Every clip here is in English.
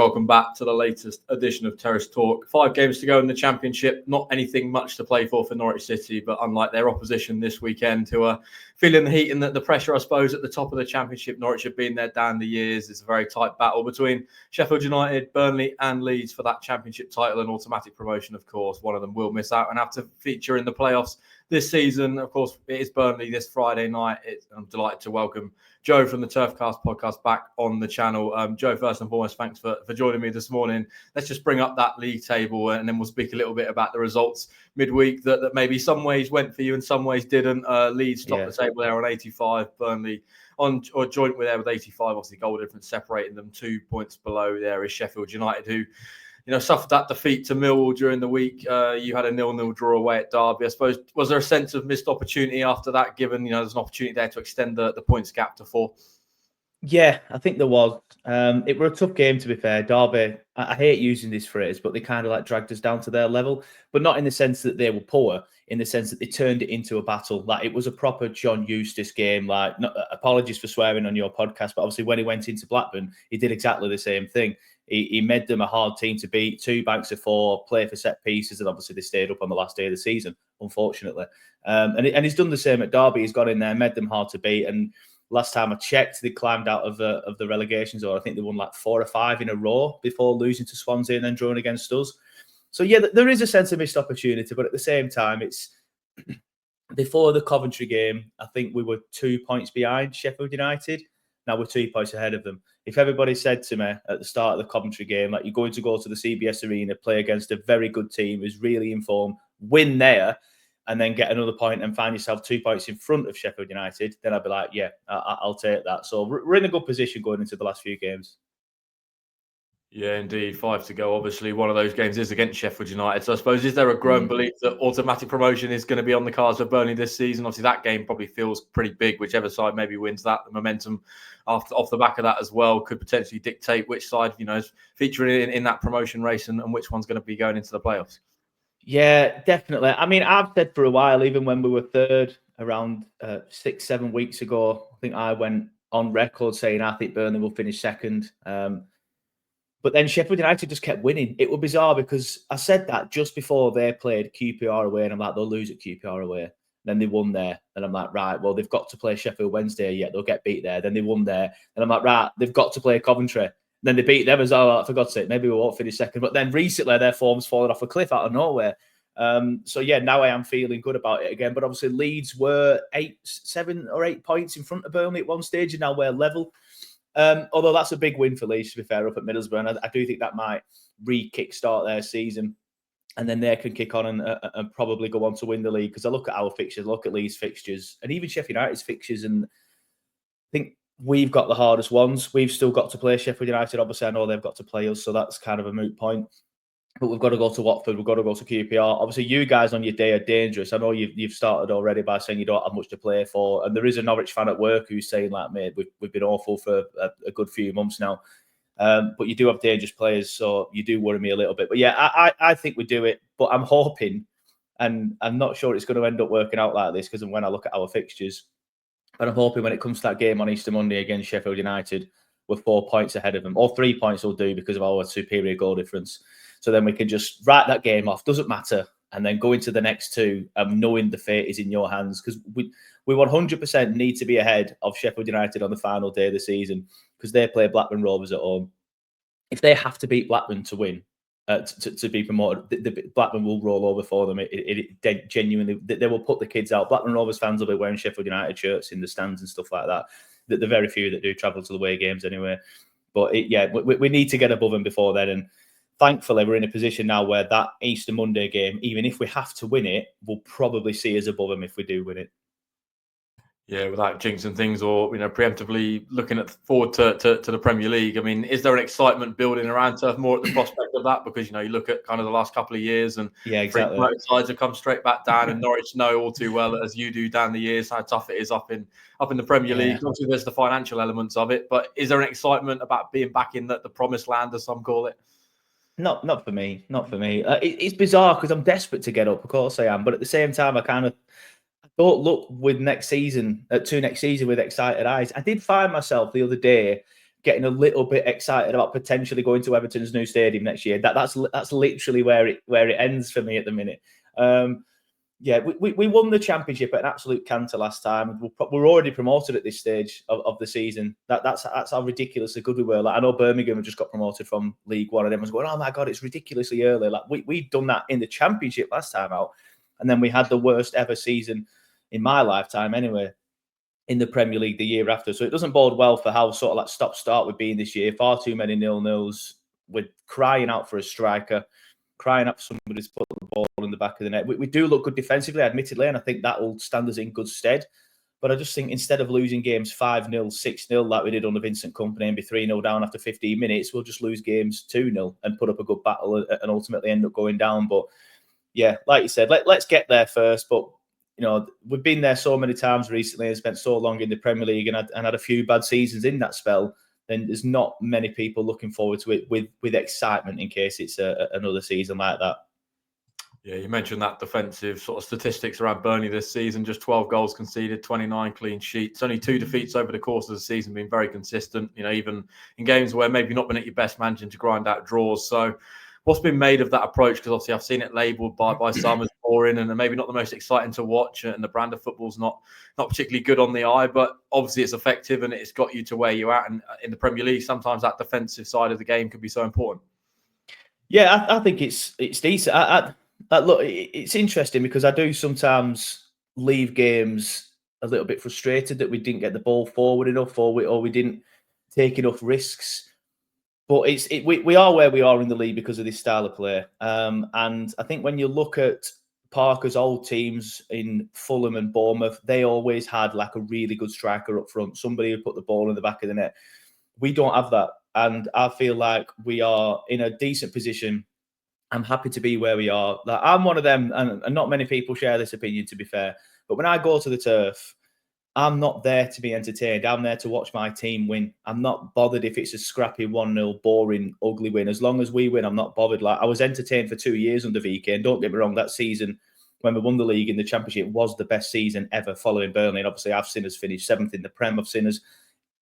welcome back to the latest edition of Terrace Talk. 5 games to go in the Championship. Not anything much to play for Norwich City, but unlike their opposition this weekend, who are feeling the heat and the pressure, I suppose, at the top of the Championship. Norwich have been there down the years. It's a very tight battle between Sheffield United, Burnley and Leeds for that Championship title and automatic promotion, of course. One of them will miss out and have to feature in the playoffs this season. Of course, it is Burnley this Friday night. I'm delighted to welcome Joe from the Turfcast podcast back on the channel. Joe, first and foremost, thanks for joining me this morning. Let's just bring up that league table and then we'll speak a little bit about the results midweek that maybe some ways went for you and some ways didn't. Leeds topped the table there on 85, Burnley joint with there with 85. Obviously, goal difference separating them. 2 points below there is Sheffield United, who suffered that defeat to Millwall during the week. You had a 0-0 draw away at Derby. I suppose, was there a sense of missed opportunity after that, given, there's an opportunity there to extend the points gap to 4? Yeah, I think there was. It was a tough game, to be fair. Derby, I hate using this phrase, but they kind of dragged us down to their level, but not in the sense that they were poor, in the sense that they turned it into a battle. It was a proper John Eustace game. Apologies for swearing on your podcast, but obviously when he went into Blackburn, he did exactly the same thing. He made them a hard team to beat, 2 banks of 4, play for set pieces, and obviously they stayed up on the last day of the season, unfortunately. And he's done the same at Derby. He's got in there, made them hard to beat, and last time I checked, they climbed out of the relegation zone. I think they won 4 or 5 in a row before losing to Swansea and then drawing against us. So yeah, there is a sense of missed opportunity, but at the same time, it's before the Coventry game, I think we were 2 points behind Sheffield United. Now we're 2 points ahead of them. If everybody said to me at the start of the Coventry game, you're going to go to the CBS Arena, play against a very good team who's really informed, win there, and then get another point and find yourself 2 points in front of Sheffield United, then I'd be like, yeah, I'll take that. So we're in a good position going into the last few games. Yeah, indeed. 5 to go. Obviously, one of those games is against Sheffield United. So I suppose, is there a growing belief that automatic promotion is going to be on the cards for Burnley this season? Obviously, that game probably feels pretty big. Whichever side maybe wins that, the momentum off the back of that as well could potentially dictate which side, is featuring in that promotion race and which one's going to be going into the playoffs. Yeah, definitely. I mean, I've said for a while, even when we were third around 6-7 weeks ago, I think I went on record saying I think Burnley will finish second. But then Sheffield United just kept winning. It was bizarre because I said that just before they played QPR away, and I'm like, they'll lose at QPR away. Then they won there. And I'm like, right, well, they've got to play Sheffield Wednesday, yet they'll get beat there. Then they won there. And I'm like, right, they've got to play Coventry. Then they beat them as well. For God's sake, maybe we won't finish second. But then recently their form's fallen off a cliff out of nowhere. So yeah, now I am feeling good about it again. But obviously Leeds were 7 or 8 points in front of Burnley at one stage, and now we're level. Although that's a big win for Leeds, to be fair, up at Middlesbrough. And I do think that might kickstart their season. And then they can kick on and probably go on to win the league. Because I look at our fixtures, look at Leeds' fixtures, and even Sheffield United's fixtures, and I think we've got the hardest ones. We've still got to play Sheffield United. Obviously, I know they've got to play us, so that's kind of a moot point. But we've got to go to Watford. We've got to go to QPR. Obviously, you guys on your day are dangerous. I know you've started already by saying you don't have much to play for. And there is a Norwich fan at work who's saying, mate, we've been awful for a good few months now. But you do have dangerous players, so you do worry me a little bit. But yeah, I think we do it. But I'm hoping, and I'm not sure it's going to end up working out like this, because when I look at our fixtures, but I'm hoping when it comes to that game on Easter Monday against Sheffield United, we're 4 points ahead of them. Or 3 points will do because of our superior goal difference. So then we can just write that game off, doesn't matter, and then go into the next two knowing the fate is in your hands. Because we 100% need to be ahead of Sheffield United on the final day of the season, because they play Blackburn Rovers at home. If they have to beat Blackburn to win, to be promoted, the Blackburn will roll over for them. It genuinely, they will put the kids out. Blackburn Rovers fans will be wearing Sheffield United shirts in the stands and stuff like that. The very few that do travel to the away games anyway. But we need to get above them before then. And thankfully, we're in a position now where that Easter Monday game, even if we have to win it, will probably see us above them if we do win it. Yeah, without jinxing things or preemptively looking forward to the Premier League. I mean, is there an excitement building around Turf Moor at the prospect of that? Because you look at kind of the last couple of years, and exactly, sides have come straight back down, and Norwich know all too well, as you do, down the years, how tough it is up in the Premier League. Obviously, there's the financial elements of it, but is there an excitement about being back in the promised land, as some call it? Not for me. Not for me. It's bizarre because I'm desperate to get up. Of course I am, but at the same time, I don't look with next season with excited eyes. I did find myself the other day getting a little bit excited about potentially going to Everton's new stadium next year. That's literally where it ends for me at the minute. Yeah, we won the championship at an absolute canter last time. We're already promoted at this stage of the season. That's how ridiculously good we were. Like, I know Birmingham have just got promoted from League One, and everyone's going, "Oh my God, it's ridiculously early." Like we'd done that in the championship last time out, and then we had the worst ever season in my lifetime, anyway, in the Premier League the year after. So it doesn't bode well for how sort of like stop-start we've been this year. Far too many 0-0s. We're crying out for a striker, crying out for somebody to put the ball in the back of the net. We do look good defensively, admittedly, and I think that will stand us in good stead. But I just think instead of losing games 5-0, 6-0 like we did under Vincent Kompany and be 3-0 down after 15 minutes, we'll just lose games 2-0 and put up a good battle and ultimately end up going down. But yeah, like you said, let's get there first. But we've been there so many times recently and spent so long in the Premier League and had a few bad seasons in that spell. Then there's not many people looking forward to it with excitement in case it's another season like that. Yeah, you mentioned that defensive sort of statistics around Burnley this season, just 12 goals conceded, 29 clean sheets, only 2 defeats over the course of the season, been very consistent, even in games where maybe not been at your best, managing to grind out draws. So what's been made of that approach? Because obviously I've seen it labelled by some as boring and maybe not the most exciting to watch, and the brand of football's not particularly good on the eye, but obviously it's effective and it's got you to where you're at. And in the Premier League, sometimes that defensive side of the game can be so important. Yeah, I think it's decent. Look, it's interesting because I do sometimes leave games a little bit frustrated that we didn't get the ball forward enough, or we didn't take enough risks. But we are where we are in the league because of this style of play. And I think when you look at Parker's old teams in Fulham and Bournemouth, they always had like a really good striker up front, somebody who put the ball in the back of the net. We don't have that. And I feel like we are in a decent position. I'm happy to be where we are. Like, I'm one of them, and not many people share this opinion, to be fair. But when I go to the turf, I'm not there to be entertained. I'm there to watch my team win. I'm not bothered if it's a scrappy 1-0, boring, ugly win. As long as we win, I'm not bothered. Like, I was entertained for 2 years under VK, and don't get me wrong, that season when we won the league in the Championship was the best season ever following Burnley. And obviously, I've seen us finish 7th in the Prem. I've seen us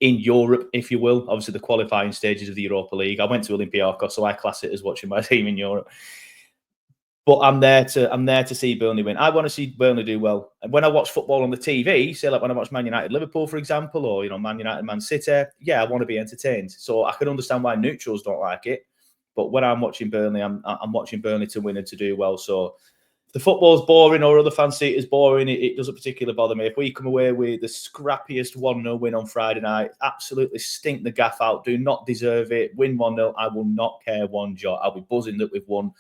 in Europe, if you will. Obviously, the qualifying stages of the Europa League. I went to Olympiacos, so I class it as watching my team in Europe. But I'm there to see Burnley win. I want to see Burnley do well. And when I watch football on the TV, say like when I watch Man United Liverpool, for example, or Man United Man City, yeah, I want to be entertained. So I can understand why neutrals don't like it. But when I'm watching Burnley, I'm watching Burnley to win and to do well. So if the football's boring or other fans see it as boring, it doesn't particularly bother me. If we come away with the scrappiest 1-0 win on Friday night, absolutely stink the gaff out, do not deserve it, win 1-0, I will not care one jot. I'll be buzzing that we've won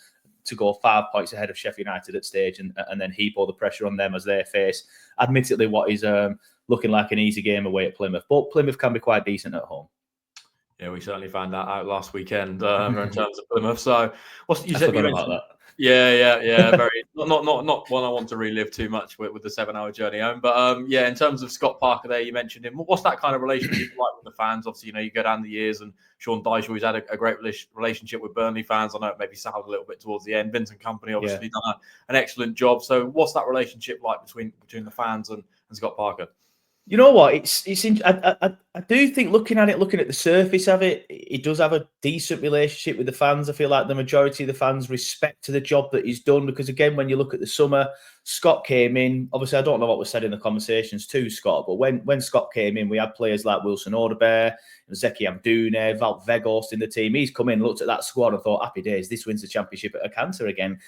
to go 5 points ahead of Sheffield United at stage and then heap all the pressure on them as they face, admittedly, what is looking like an easy game away at Plymouth. But Plymouth can be quite decent at home. Yeah, we certainly found that out last weekend in terms of Plymouth. So, you mentioned about that. Yeah. Very not one I want to relive too much with the 7-hour journey home. But yeah, in terms of Scott Parker, there you mentioned him. What's that kind of relationship like with the fans? Obviously, you go down the years, and Sean Dyche always had a great relationship with Burnley fans. I know it maybe soured a little bit towards the end. Vincent Kompany obviously done an excellent job. So, what's that relationship like between the fans and Scott Parker? You know what? I do think looking at the surface of it, it does have a decent relationship with the fans. I feel like the majority of the fans respect the job that he's done because, again, when you look at the summer, Scott came in. Obviously, I don't know what was said in the conversations to Scott, but when Scott came in, we had players like Wilson Odebear, Zeki Amdoune, Wout Weghorst in the team. He's come in, looked at that squad and thought, happy days, this wins the championship at a canter again.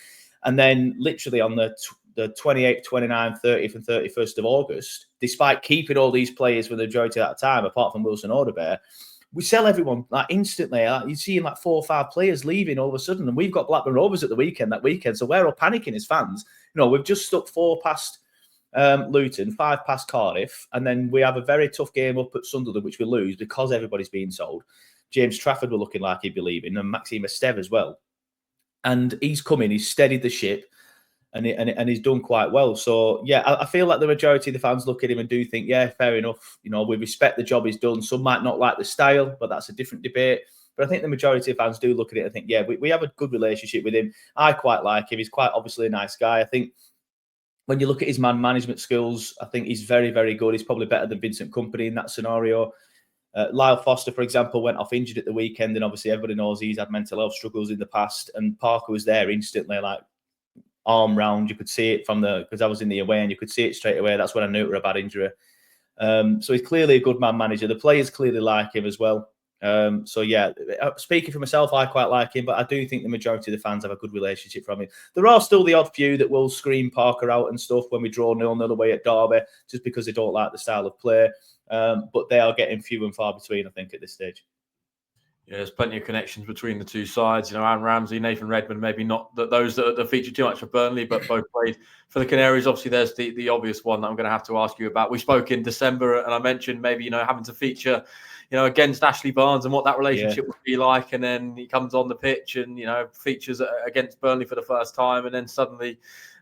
And then literally on the 28th, 29th, 30th and 31st of August, despite keeping all these players for the majority of that time, apart from Wilson Odebear, we sell everyone like instantly. You're seeing like 4 or 5 players leaving all of a sudden, and we've got Blackburn Rovers at the weekend, so we're all panicking as fans. We've just stuck 4 past Luton, 5 past Cardiff, and then we have a very tough game up at Sunderland, which we lose because everybody's being sold. James Trafford were looking like he'd be leaving, and Maxime Esteve as well. And he's come in, he's steadied the ship, and he's done quite well. So, yeah, I feel like the majority of the fans look at him and do think, yeah, fair enough. We respect the job he's done. Some might not like the style, but that's a different debate. But I think the majority of fans do look at it and think, yeah, we have a good relationship with him. I quite like him. He's quite obviously a nice guy. I think when you look at his man management skills, I think he's very, very good. He's probably better than Vincent Kompany in that scenario. Lyle Foster, for example, went off injured at the weekend, and obviously everybody knows he's had mental health struggles in the past. And Parker was there instantly, like arm round. You could see it because I was in the away, and you could see it straight away. That's when I knew it was a bad injury. So he's clearly a good man manager. The players clearly like him as well. So yeah, speaking for myself, I quite like him, but I do think the majority of the fans have a good relationship from him. There are still the odd few that will scream Parker out and stuff when we draw 0-0 away at Derby, just because they don't like the style of play. But they are getting few and far between, I think, at this stage. Yeah, there's plenty of connections between the two sides. You know, Aaron Ramsey, Nathan Redmond, maybe not those that feature too much for Burnley, but both played for the Canaries. Obviously, there's the obvious one that I'm going to have to ask you about. We spoke in December, and I mentioned maybe, having to feature, against Ashley Barnes and what that relationship would be like. And then he comes on the pitch and, features against Burnley for the first time. And then suddenly,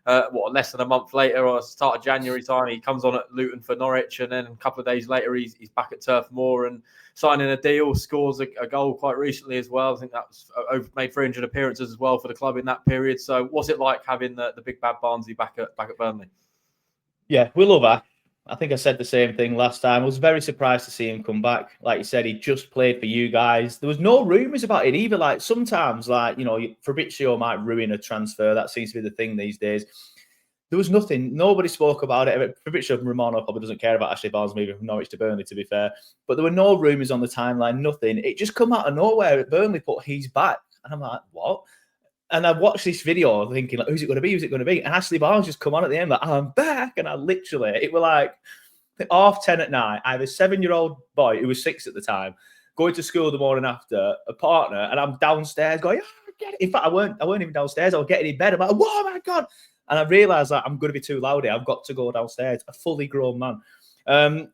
less than a month later, or start of January time, he comes on at Luton for Norwich. And then a couple of days later, he's back at Turf Moor and signing a deal, scores a goal quite recently as well. I think that was made 300 appearances as well for the club in that period. So what's it like having the big bad Barnsley back at Burnley? Yeah, we love that. I think I said the same thing last time. I was very surprised to see him come back. Like you said, he just played for you guys. There was no rumours about it either. Like sometimes, Fabrizio might ruin a transfer. That seems to be the thing these days. There was nothing. Nobody spoke about it. Fabrizio Romano probably doesn't care about Ashley Barnes moving from Norwich to Burnley, to be fair. But there were no rumours on the timeline, nothing. It just come out of nowhere. Burnley put he's back. And I'm like, what? And I watched this video thinking, like, who's it going to be? Who's it going to be? And Ashley Barnes just come on at the end, like, I'm back. And I literally, it was like 10:30 at night. I have a 7-year-old boy who was 6 at the time, going to school the morning after, a partner, and I'm downstairs going, get it. In fact, I weren't even downstairs. I was getting in bed. I'm like, oh my God. And I realised that I'm going to be too loud here. I've got to go downstairs, a fully grown man.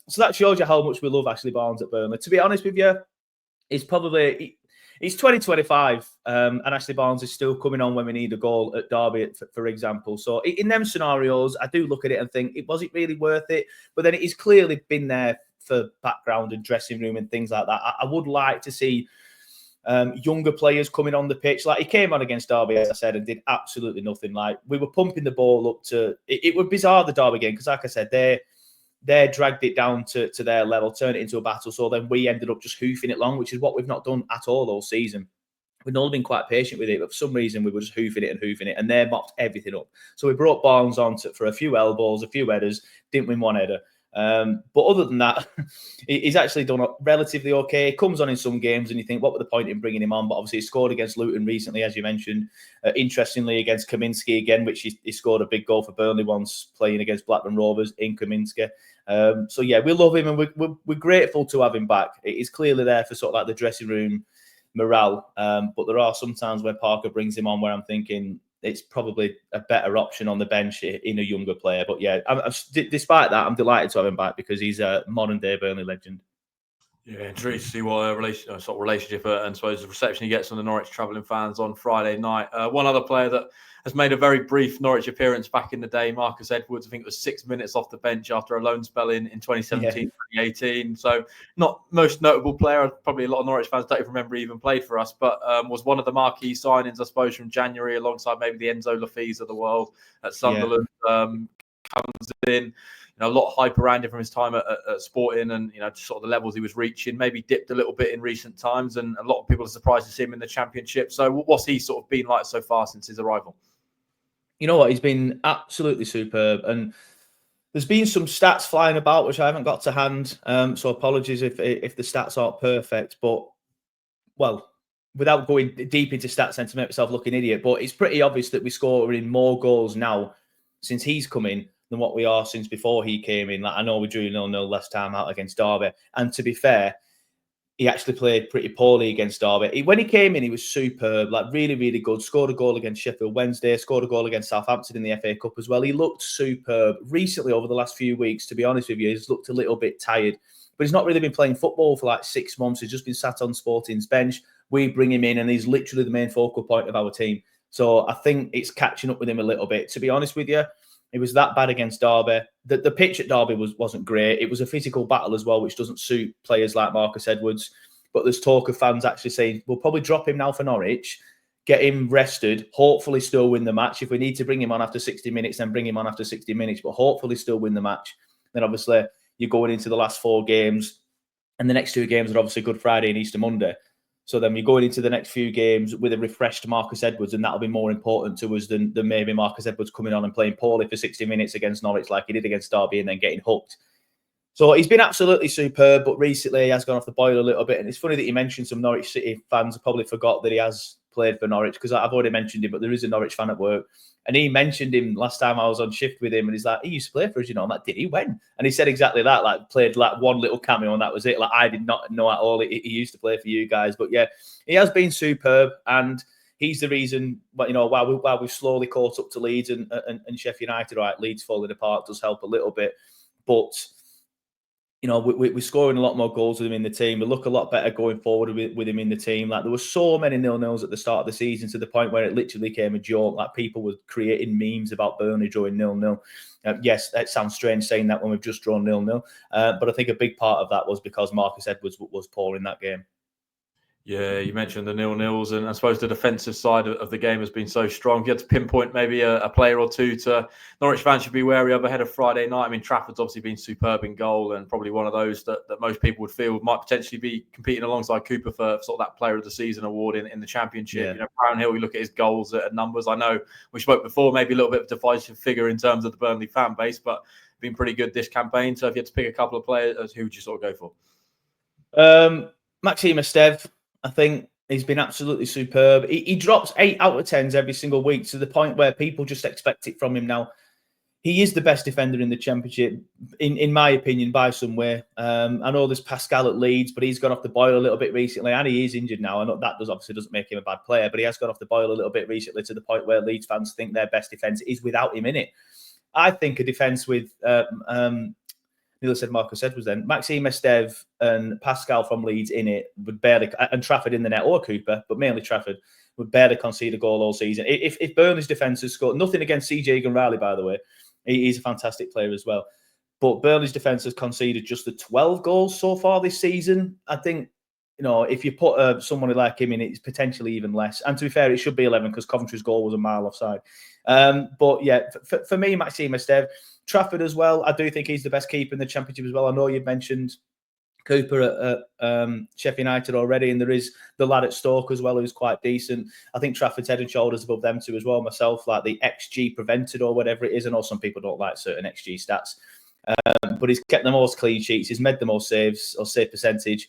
So that shows you how much we love Ashley Barnes at Burnley. To be honest with you, it's 2025, and Ashley Barnes is still coming on when we need a goal at Derby, for example. So in them scenarios, I do look at it and think, was it really worth it? But then it's clearly been there for background and dressing room and things like that. I would like to see younger players coming on the pitch. Like he came on against Derby, as I said, and did absolutely nothing. Like we were pumping the ball up to it was bizarre, the Derby game, because like I said, they dragged it down to their level, turned it into a battle. So then we ended up just hoofing it long, which is what we've not done at all season. We've all been quite patient with it, but for some reason we were just hoofing it, and they mopped everything up. So we brought Barnes on for a few elbows, a few headers, didn't win one header. But other than that, he's actually done relatively okay. He comes on in some games and you think, what was the point in bringing him on? But obviously he scored against Luton recently, as you mentioned. Interestingly, against Kaminsky again, which he scored a big goal for Burnley once, playing against Blackburn Rovers in Kaminsky. So yeah, we love him, and we're grateful to have him back. It is clearly there for sort of like the dressing room morale. But there are some times when Parker brings him on where I'm thinking, it's probably a better option on the bench in a younger player. But yeah, despite that, I'm delighted to have him back because he's a modern day Burnley legend. Yeah, intrigued to see what sort of relationship and suppose the reception he gets from the Norwich travelling fans on Friday night. One other player that has made a very brief Norwich appearance back in the day, Marcus Edwards. I think it was 6 minutes off the bench after a loan spell in 2017, 2018. So not most notable player. Probably a lot of Norwich fans don't even remember he even played for us, but was one of the marquee signings, I suppose, from January, alongside maybe the Enzo Lafise of the world at Sunderland. Comes in. A lot of hype around him from his time at Sporting, and just sort of the levels he was reaching. Maybe dipped a little bit in recent times, and a lot of people are surprised to see him in the Championship. So, what's he sort of been like so far since his arrival? You know what? He's been absolutely superb, and there's been some stats flying about which I haven't got to hand. So, apologies if the stats aren't perfect. But without going deep into stats and to make myself look an idiot, but it's pretty obvious that we're scoring more goals now since he's come in than what we are since before he came in. Like, I know we drew 0-0 last time out against Derby. And to be fair, he actually played pretty poorly against Derby. When he came in, he was superb, like really, really good. Scored a goal against Sheffield Wednesday, scored a goal against Southampton in the FA Cup as well. He looked superb. Recently, over the last few weeks, to be honest with you, he's looked a little bit tired. But he's not really been playing football for like 6 months. He's just been sat on Sporting's bench. We bring him in and he's literally the main focal point of our team. So I think it's catching up with him a little bit. To be honest with you, it was that bad against Derby. The pitch at Derby wasn't great. It was a physical battle as well, which doesn't suit players like Marcus Edwards. But there's talk of fans actually saying, we'll probably drop him now for Norwich, get him rested, hopefully still win the match. If we need to bring him on after 60 minutes, then bring him on after 60 minutes, but hopefully still win the match. Then obviously you're going into the last 4 games. And the next 2 games are obviously Good Friday and Easter Monday. So then we're going into the next few games with a refreshed Marcus Edwards, and that'll be more important to us than maybe Marcus Edwards coming on and playing poorly for 60 minutes against Norwich like he did against Derby and then getting hooked. So he's been absolutely superb, but recently he has gone off the boil a little bit. And it's funny that you mentioned some Norwich City fans probably forgot that he has played for Norwich, because I've already mentioned him, but there is a Norwich fan at work. And he mentioned him last time I was on shift with him, and he's like, he used to play for us, you know. I'm like, did he? When? And he said exactly that, like played like one little cameo and that was it. Like, I did not know at all he used to play for you guys. But yeah, he has been superb, and he's the reason, you know, while we've slowly caught up to Leeds and Sheffield United. Right, Leeds falling apart does help a little bit, but you know, we're scoring a lot more goals with him in the team. We look a lot better going forward with him in the team. Like, there were so many 0-0s at the start of the season, to the point where it literally became a joke. Like, people were creating memes about Burnley drawing 0-0. Yes, that sounds strange saying that when we've just drawn 0-0. But I think a big part of that was because Marcus Edwards was poor in that game. Yeah, you mentioned the 0-0s, and I suppose the defensive side of the game has been so strong. You had to pinpoint maybe a player or two to Norwich fans should be wary of ahead of Friday night. I mean, Trafford's obviously been superb in goal, and probably one of those that most people would feel might potentially be competing alongside Cooper for sort of that Player of the Season award in the Championship. Yeah. You know, Brownhill, we look at his goals and numbers. I know we spoke before, maybe a little bit of a divisive figure in terms of the Burnley fan base, but been pretty good this campaign. So if you had to pick a couple of players, who would you sort of go for? Maxime Esteve, I think. He's been absolutely superb. He drops 8 out of 10s every single week, to the point where people just expect it from him now. He is the best defender in the Championship, in my opinion, by some way. I know there's Pascal at Leeds, but he's gone off the boil a little bit recently, and he is injured now. I know that obviously doesn't make him a bad player, but he has gone off the boil a little bit recently, to the point where Leeds fans think their best defence is without him in it. I think a defence with Neil said Marcus Edwards then. Maxime Esteve and Pascal from Leeds in it would barely, and Trafford in the net, or Cooper, but mainly Trafford, would barely concede a goal all season. If Burnley's defence has scored, nothing against CJ Egan-Riley, by the way, he's a fantastic player as well. But Burnley's defence has conceded just the 12 goals so far this season. I think, you know, if you put someone like him in, it's potentially even less. And to be fair, it should be 11 because Coventry's goal was a mile offside. But yeah, for me, Maxime Esteve, Trafford as well. I do think he's the best keeper in the Championship as well. I know you've mentioned Cooper at Sheffield United already, and there is the lad at Stoke as well who's quite decent. I think Trafford's head and shoulders above them two as well. Myself, like the XG prevented or whatever it is. I know some people don't like certain XG stats, but he's kept the most clean sheets. He's made the most saves or save percentage.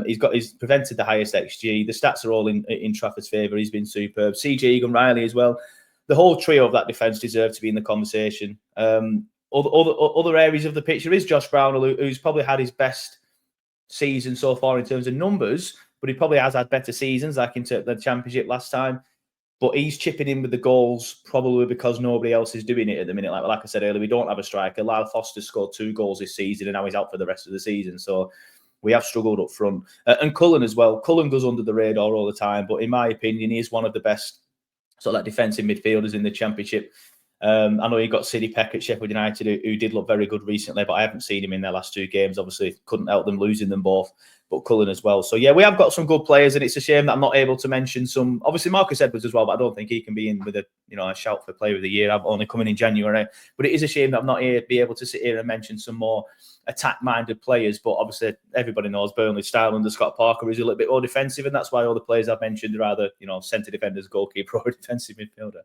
He's prevented the highest XG. The stats are all in Trafford's favour. He's been superb. CJ Egan-Riley as well. The whole trio of that defence deserve to be in the conversation. Other areas of the picture is Josh Brownhill, who's probably had his best season so far in terms of numbers, but he probably has had better seasons, like in the Championship last time. But he's chipping in with the goals probably because nobody else is doing it at the minute. Like I said earlier, we don't have a striker. Lyle Foster scored 2 goals this season, and now he's out for the rest of the season. So we have struggled up front. And Cullen as well. Cullen goes under the radar all the time, but in my opinion, he is one of the best sort of like defensive midfielders in the Championship. I know you got Sidney Peck at Sheffield United, who did look very good recently, but I haven't seen him in their last 2 games. Obviously, couldn't help them losing them both, but Cullen as well. So, yeah, we have got some good players, and it's a shame that I'm not able to mention some. Obviously, Marcus Edwards as well, but I don't think he can be in with a shout for Player of the Year. I'm only coming in January. But it is a shame that I'm not be able to sit here and mention some more attack-minded players. But obviously, everybody knows Burnley's style under Scott Parker is a little bit more defensive, and that's why all the players I've mentioned are either centre defenders, goalkeeper, or defensive midfielder.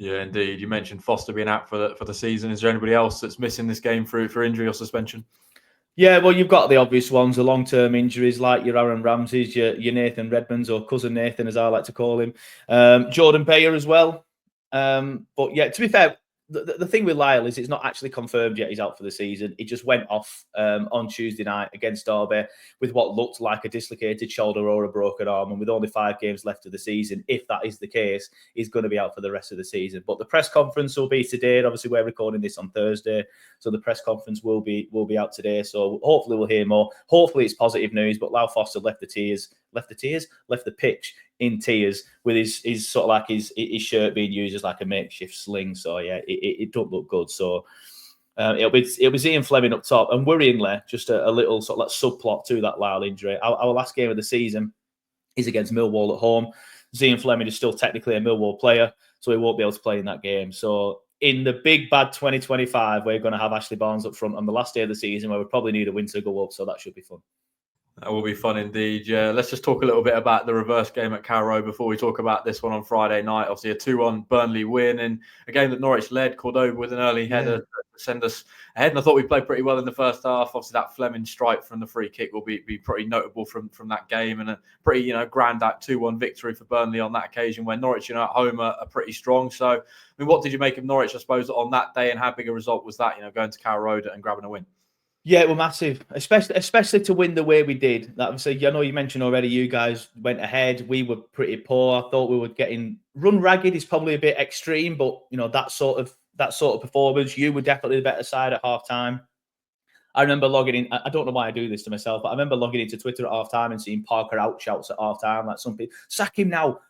Yeah, indeed. You mentioned Foster being out for the season. Is there anybody else that's missing this game for injury or suspension? Yeah, well, you've got the obvious ones, the long-term injuries like your Aaron Ramsey's, your Nathan Redmonds, or cousin Nathan, as I like to call him. Jordan Bayer as well. But yeah, to be fair, the thing with Lyle is it's not actually confirmed yet he's out for the season. He just went off on Tuesday night against Derby with what looked like a dislocated shoulder or a broken arm. And with only 5 games left of the season, if that is the case, he's going to be out for the rest of the season. But the press conference will be today. And obviously, we're recording this on Thursday. So the press conference will be out today. So hopefully we'll hear more. Hopefully it's positive news. But Lyle Foster left the pitch in tears with his sort of like his shirt being used as like a makeshift sling. So yeah, it don't look good. So it'll be Ian Fleming up top, and worryingly, just a little sort of like subplot to that Lyle injury. Our last game of the season is against Millwall at home. Ian Fleming is still technically a Millwall player, so he won't be able to play in that game. So in the big bad 2025, we're going to have Ashley Barnes up front on the last day of the season, where we probably need a win to go up. So that should be fun. That will be fun indeed. Yeah, let's just talk a little bit about the reverse game at Carrow Road before we talk about this one on Friday night. Obviously, a 2-1 Burnley win and a game that Norwich led, Cordoba with an early header to send us ahead. And I thought we played pretty well in the first half. Obviously, that Fleming strike from the free kick will be pretty notable from that game, and a pretty grand that 2-1 victory for Burnley on that occasion when Norwich, at home are pretty strong. So, I mean, what did you make of Norwich, I suppose, on that day, and how big a result was that? Going to Carrow Road and grabbing a win. Yeah, it was massive, especially to win the way we did. That obviously, I know you mentioned already, you guys went ahead. We were pretty poor. I thought we were getting run ragged is probably a bit extreme, but that sort of performance, you were definitely the better side at half time. I remember logging in. I don't know why I do this to myself, but I remember logging into Twitter at half time and seeing Parker out shouts at half time. Like some people, sack him now.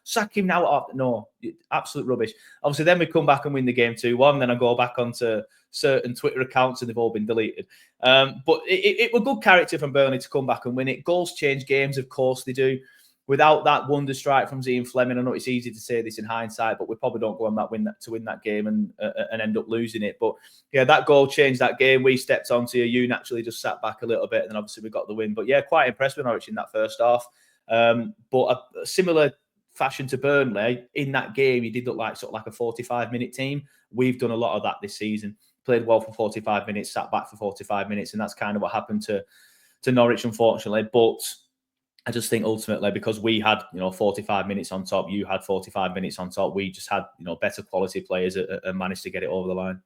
No, absolute rubbish. Obviously, then we come back and win the game 2-1. Then I go back onto certain Twitter accounts and they've all been deleted. But it was good character from Burnley to come back and win it. Goals change games, of course they do. Without that wonder strike from Ian Fleming, I know it's easy to say this in hindsight, but we probably don't go on that win to win that game and end up losing it. But yeah, that goal changed that game. We stepped onto you naturally just sat back a little bit, and then obviously we got the win. But yeah, quite impressed with Norwich in that first half. But a similar fashion to Burnley in that game, he did look like sort of like a 45-minute team. We've done a lot of that this season. Played well for 45 minutes, sat back for 45 minutes, and that's kind of what happened to Norwich, unfortunately. But I just think ultimately because we had 45 minutes on top, you had 45 minutes on top, we just had better quality players and managed to get it over the line.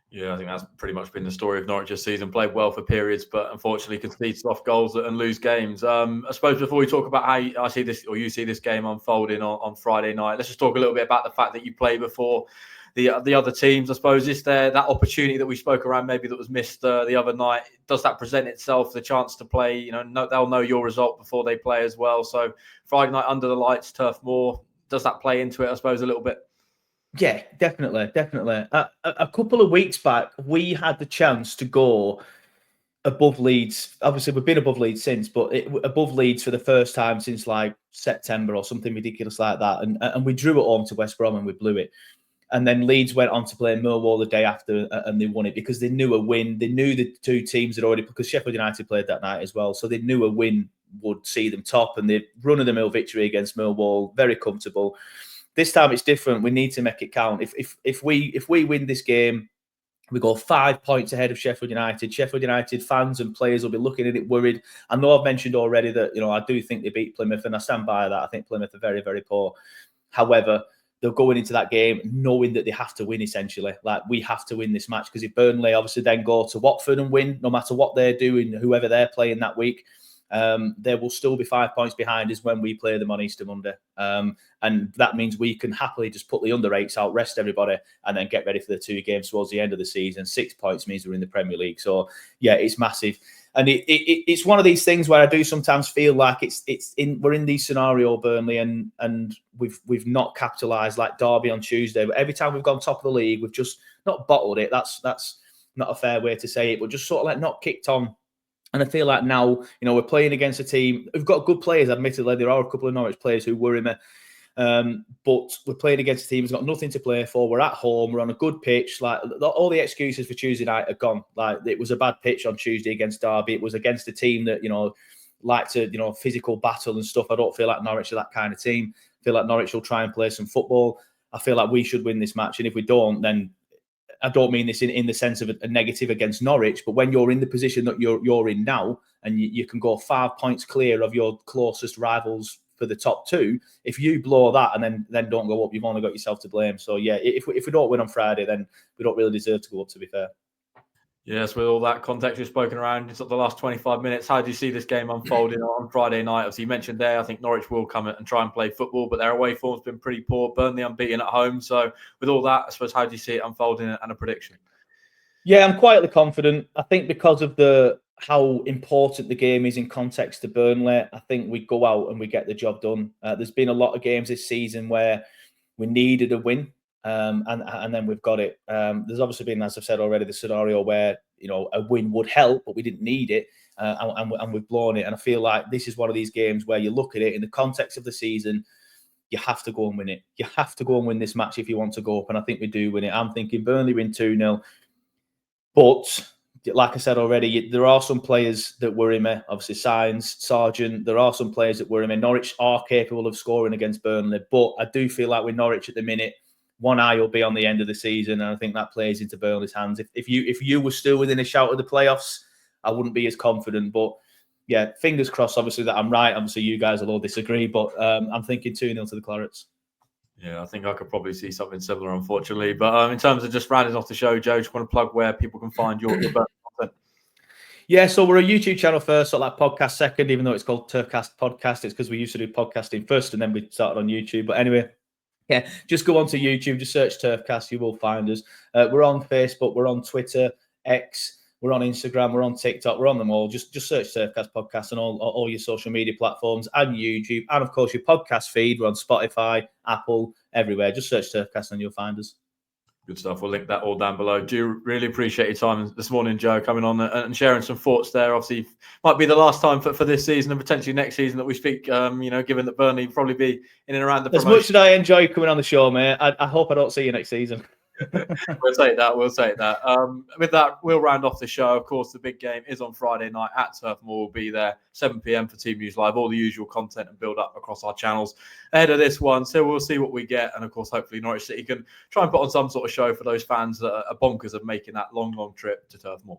Yeah, I think that's pretty much been the story of Norwich this season. Played well for periods, but unfortunately conceded soft goals and lose games. I suppose before we talk about how I see this, or you see this game unfolding on Friday night, let's just talk a little bit about the fact that you play before the other teams. I suppose, is there that opportunity that we spoke around maybe that was missed the other night? Does that present itself, the chance to play? They'll know your result before they play as well. So Friday night under the lights, Turf Moor, does that play into it, I suppose, a little bit? Yeah, definitely. A couple of weeks back, we had the chance to go above Leeds. Obviously, we've been above Leeds since, but above Leeds for the first time since like September or something ridiculous like that. And we drew at home to West Brom and we blew it. And then Leeds went on to play Millwall the day after and they won it because they knew a win. They knew the two teams had already, because Sheffield United played that night as well. So they knew a win would see them top, and they run of the mill victory against Millwall, very comfortable. This time it's different. We need to make it count. If we win this game, we go 5 points ahead of Sheffield United. Sheffield United fans and players will be looking at it worried. I know I've mentioned already that I do think they beat Plymouth, and I stand by that. I think Plymouth are very, very poor. However, they're going into that game knowing that they have to win, essentially. Like, we have to win this match, because if Burnley obviously then go to Watford and win, no matter what they're doing, whoever they're playing that week, there will still be 5 points behind us when we play them on Easter Monday. And that means we can happily just put the under 8s out, rest everybody, and then get ready for the 2 games towards the end of the season. 6 points means we're in the Premier League. So, yeah, it's massive. And it's one of these things where I do sometimes feel like we're in these scenario, Burnley, and we've not capitalised like Derby on Tuesday. But every time we've gone top of the league, we've just not bottled it. That's not a fair way to say it, but just sort of like not kicked on. And I feel like now, we're playing against a team. We've got good players, admittedly. There are a couple of Norwich players who worry me. But we're playing against a team who's got nothing to play for. We're at home. We're on a good pitch. Like, all the excuses for Tuesday night are gone. Like, it was a bad pitch on Tuesday against Derby. It was against a team that, like to, physical battle and stuff. I don't feel like Norwich are that kind of team. I feel like Norwich will try and play some football. I feel like we should win this match. And if we don't, then I don't mean this in the sense of a negative against Norwich, but when you're in the position that you're in now, and you can go 5 points clear of your closest rivals for the top 2, if you blow that and then don't go up, you've only got yourself to blame. So yeah, if we don't win on Friday, then we don't really deserve to go up, to be fair. Yes, with all that context you've spoken around in the last 25 minutes, how do you see this game unfolding on Friday night? Obviously, you mentioned there, I think Norwich will come and try and play football, but their away form's been pretty poor. Burnley unbeaten at home. So with all that, I suppose, how do you see it unfolding and a prediction? Yeah, I'm quietly confident. I think because of how important the game is in context to Burnley, I think we go out and we get the job done. There's been a lot of games this season where we needed a win, and then we've got it. There's obviously been, as I've said already, the scenario where a win would help, but we didn't need it, and we've blown it. And I feel like this is one of these games where you look at it in the context of the season. You have to go and win it. You have to go and win this match if you want to go up, and I think we do win it. I'm thinking Burnley win 2-0. But like I said already, there are some players that worry me. Obviously, Signs, Sargent. There are some players that worry me. Norwich are capable of scoring against Burnley, but I do feel like with Norwich at the minute, one eye will be on the end of the season, and I think that plays into Burnley's hands. If you were still within a shout of the playoffs, I wouldn't be as confident. But yeah, fingers crossed. Obviously that I'm right. Obviously you guys will all disagree, but I'm thinking 2-0 to the Clarets. Yeah, I think I could probably see something similar, unfortunately. But in terms of just rounding off the show, Joe, just want to plug where people can find your Burnley content. Yeah, so we're a YouTube channel first, so like podcast second, even though it's called Turfcast Podcast. It's because we used to do podcasting first and then we started on YouTube. But anyway, yeah, just go onto YouTube, just search Turfcast, you will find us. We're on Facebook, we're on Twitter, X, we're on Instagram, we're on TikTok, we're on them all. Just search Turfcast Podcast on all your social media platforms and YouTube. And of course, your podcast feed. We're on Spotify, Apple, everywhere. Just search Turfcast and you'll find us. Good stuff. We'll link that all down below. Do really appreciate your time this morning, Joe, coming on and sharing some thoughts there. Obviously, might be the last time for this season and potentially next season that we speak, given that Burnley will probably be in and around the promotion. As much as I enjoy coming on the show, mate, I hope I don't see you next season. We'll take that. With that, we'll round off the show. Of course, the big game is on Friday night at Turf Moor. We'll be there 7 p.m. for Team News Live. All the usual content and build up across our channels ahead of this one. So we'll see what we get, and of course, hopefully Norwich City can try and put on some sort of show for those fans that are bonkers of making that long trip to Turf Moor.